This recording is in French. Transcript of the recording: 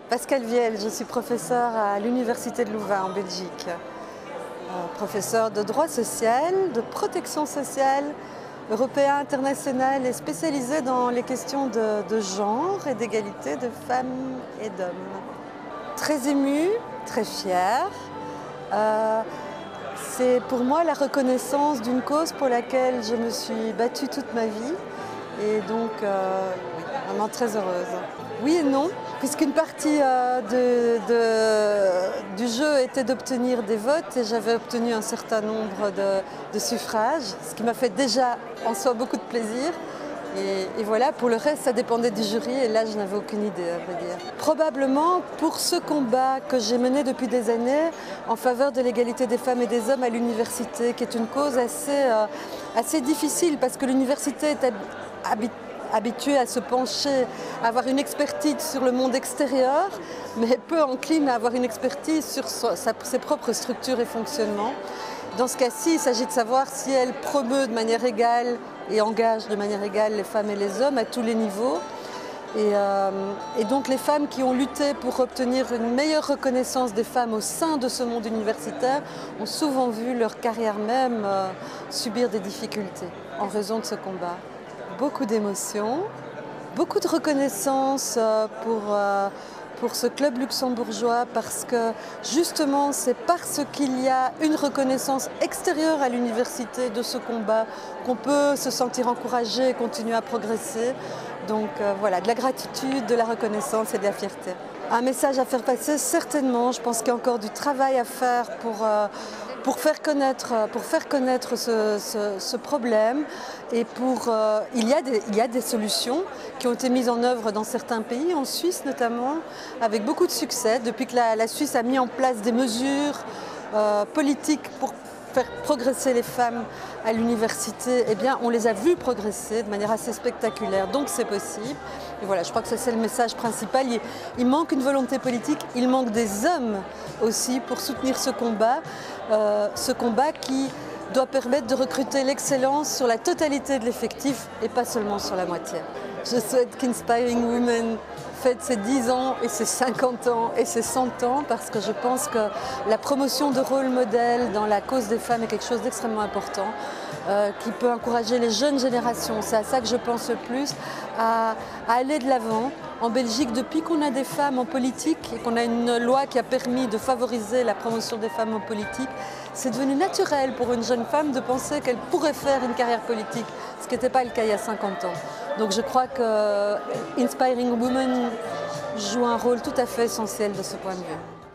Pascale Viel, je suis professeure à l'Université de Louvain en Belgique. Professeure de droit social, de protection sociale, européen, international et spécialisée dans les questions de genre et d'égalité de femmes et d'hommes. Très émue, très fière. C'est pour moi la reconnaissance d'une cause pour laquelle je me suis battue toute ma vie et donc vraiment très heureuse. Oui et non, puisqu'une partie du jeu était d'obtenir des votes et j'avais obtenu un certain nombre de suffrages, ce qui m'a fait déjà en soi beaucoup de plaisir. Et voilà, pour le reste, ça dépendait du jury et là, je n'avais aucune idée, à vrai dire. Probablement, pour ce combat que j'ai mené depuis des années en faveur de l'égalité des femmes et des hommes à l'université, qui est une cause assez difficile parce que l'université est habituée à se pencher, à avoir une expertise sur le monde extérieur, mais peu encline à avoir une expertise sur ses propres structures et fonctionnements. Dans ce cas-ci, il s'agit de savoir si elle promeut de manière égale et engage de manière égale les femmes et les hommes à tous les niveaux. Et donc les femmes qui ont lutté pour obtenir une meilleure reconnaissance des femmes au sein de ce monde universitaire ont souvent vu leur carrière même subir des difficultés en raison de ce combat. Beaucoup d'émotions, beaucoup de reconnaissance pour ce club luxembourgeois parce que justement c'est parce qu'il y a une reconnaissance extérieure à l'université de ce combat qu'on peut se sentir encouragé et continuer à progresser. Donc voilà, de la gratitude, de la reconnaissance et de la fierté. Un message à faire passer, certainement. Je pense qu'il y a encore du travail à faire pour faire connaître ce problème. Et il y a des solutions qui ont été mises en œuvre dans certains pays, en Suisse notamment, avec beaucoup de succès. Depuis que la Suisse a mis en place des mesures politiques pour faire progresser les femmes à l'université, eh bien, on les a vues progresser de manière assez spectaculaire, donc c'est possible. Et voilà, je crois que ça c'est le message principal. Il manque une volonté politique, il manque des hommes aussi pour soutenir ce combat qui doit permettre de recruter l'excellence sur la totalité de l'effectif et pas seulement sur la moitié. Je souhaite qu'Inspiring Women fête ses 10 ans et ses 50 ans et ses 100 ans parce que je pense que la promotion de rôle modèle dans la cause des femmes est quelque chose d'extrêmement important qui peut encourager les jeunes générations. C'est à ça que je pense le plus, à aller de l'avant. En Belgique, depuis qu'on a des femmes en politique et qu'on a une loi qui a permis de favoriser la promotion des femmes en politique, c'est devenu naturel pour une jeune femme de penser qu'elle pourrait faire une carrière politique, ce qui n'était pas le cas il y a 50 ans. Donc je crois que Inspiring Women joue un rôle tout à fait essentiel de ce point de vue.